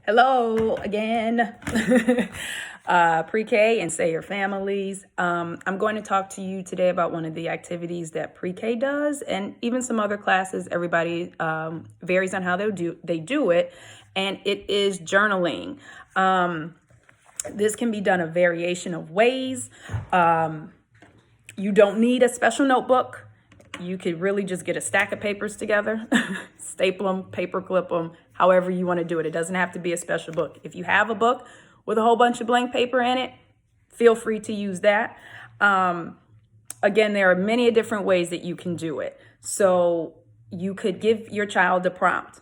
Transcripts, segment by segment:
Hello again, pre-K and say your families. I'm going to talk to you today about one of the activities that pre-K does, and even some other classes. Everybody varies on how they do it, and it is journaling. This can be done a variation of ways. You don't need a special notebook. You could really just get a stack of papers together, staple them, paper clip them, however you want to do it. It doesn't have to be a special book. If you have a book with a whole bunch of blank paper in it, feel free to use that. Again, there are many different ways that you can do it. So you could give your child a prompt,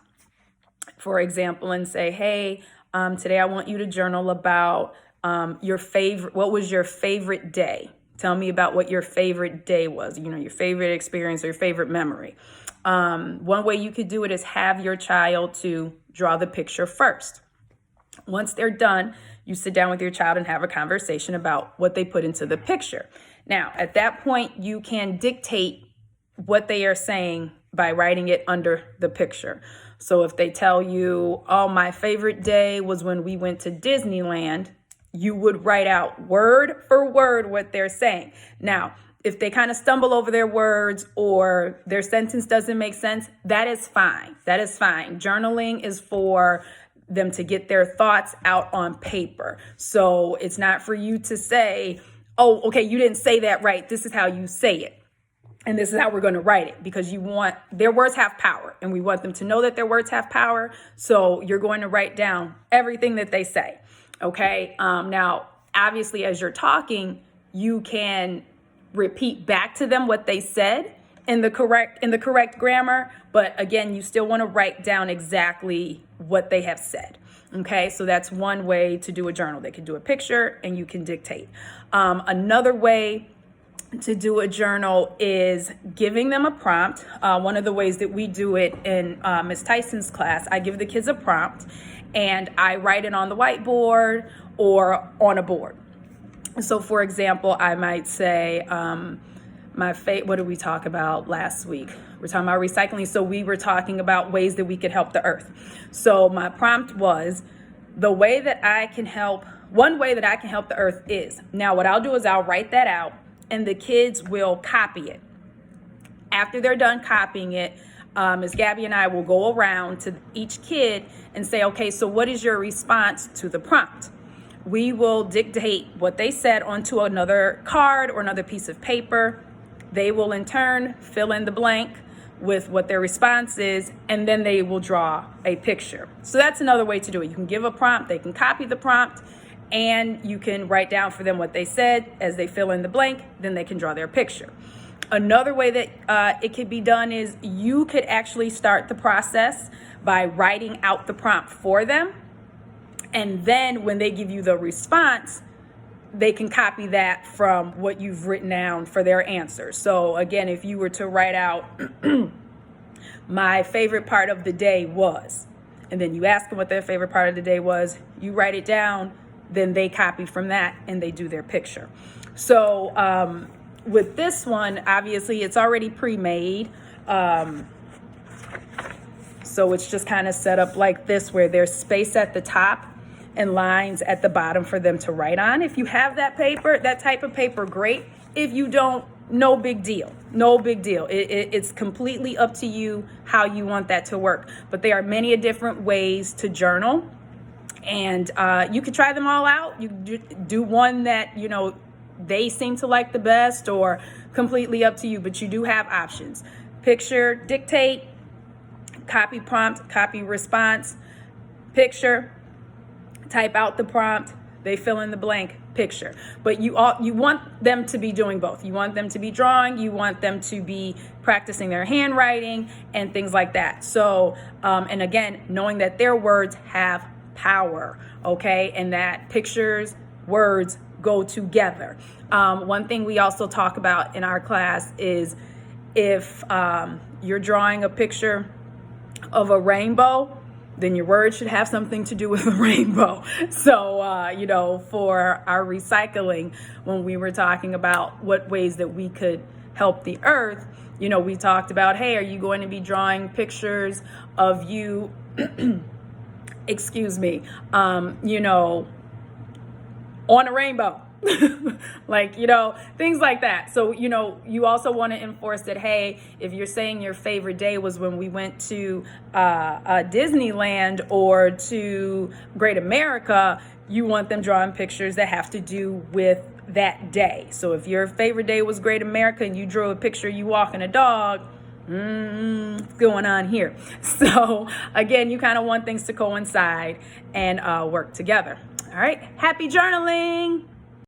for example, and say, hey, today I want you to journal about what was your favorite day? Tell me about what your favorite day was, your favorite experience or your favorite memory. One way you could do it is have your child to draw the picture first. Once they're done, you sit down with your child and have a conversation about what they put into the picture. Now, at that point, you can dictate what they are saying by writing it under the picture. So if they tell you, oh, my favorite day was when we went to Disneyland, you would write out word for word what they're saying. Now, if they kind of stumble over their words or their sentence doesn't make sense, that is fine. That is fine. Journaling is for them to get their thoughts out on paper. So it's not for you to say, oh, okay, you didn't say that right. This is how you say it. And this is how we're going to write it, because their words have power and we want them to know that their words have power. So you're going to write down everything that they say. Okay. Now, obviously, as you're talking, you can repeat back to them what they said in the correct grammar. But again, you still want to write down exactly what they have said. Okay. So that's one way to do a journal. They can do a picture and you can dictate. Another way to do a journal is giving them a prompt. One of the ways that we do it in Ms. Tyson's class, I give the kids a prompt and I write it on the whiteboard or on a board. So for example, I might say, what did we talk about last week? We're talking about recycling. So we were talking about ways that we could help the earth. So my prompt was, one way that I can help the earth is. Now what I'll do is I'll write that out and the kids will copy it. After they're done copying it, Ms. Gabby and I will go around to each kid and say, okay, so what is your response to the prompt? We will dictate what they said onto another card or another piece of paper. They will in turn fill in the blank with what their response is, and then they will draw a picture. So that's another way to do it. You can give a prompt, they can copy the prompt, and you can write down for them what they said. As they fill in the blank, then they can draw their picture. Another way that it could be done is you could actually start the process by writing out the prompt for them. And then when they give you the response, they can copy that from what you've written down for their answer. So again, if you were to write out, my favorite part of the day was, and then you ask them what their favorite part of the day was, you write it down, then they copy from that and they do their picture. So with this one, obviously it's already pre-made. So it's just kind of set up like this, where there's space at the top and lines at the bottom for them to write on. If you have that type of paper, great. If you don't, no big deal. No big deal. It's completely up to you how you want that to work. But there are many different ways to journal, and you can try them all out. You do one that, they seem to like the best, or completely up to you, but you do have options. Picture, dictate, copy prompt, copy response, picture, type out the prompt, they fill in the blank, picture. But you want them to be doing both. You want them to be drawing, you want them to be practicing their handwriting and things like that. So, and again, knowing that their words have power, okay? And that pictures, words go together. One thing we also talk about in our class is if you're drawing a picture of a rainbow, then your words should have something to do with a rainbow. So, for our recycling, when we were talking about what ways that we could help the earth, we talked about, hey, are you going to be drawing pictures of you excuse me, you know, on a rainbow. Like, you know, things like that. So, you know, you also want to enforce that, hey, if you're saying your favorite day was when we went to Disneyland or to Great America, you want them drawing pictures that have to do with that day. So if your favorite day was Great America and you drew a picture you walking a dog, what's going on here? So again, you kind of want things to coincide and work together. All right. Happy journaling.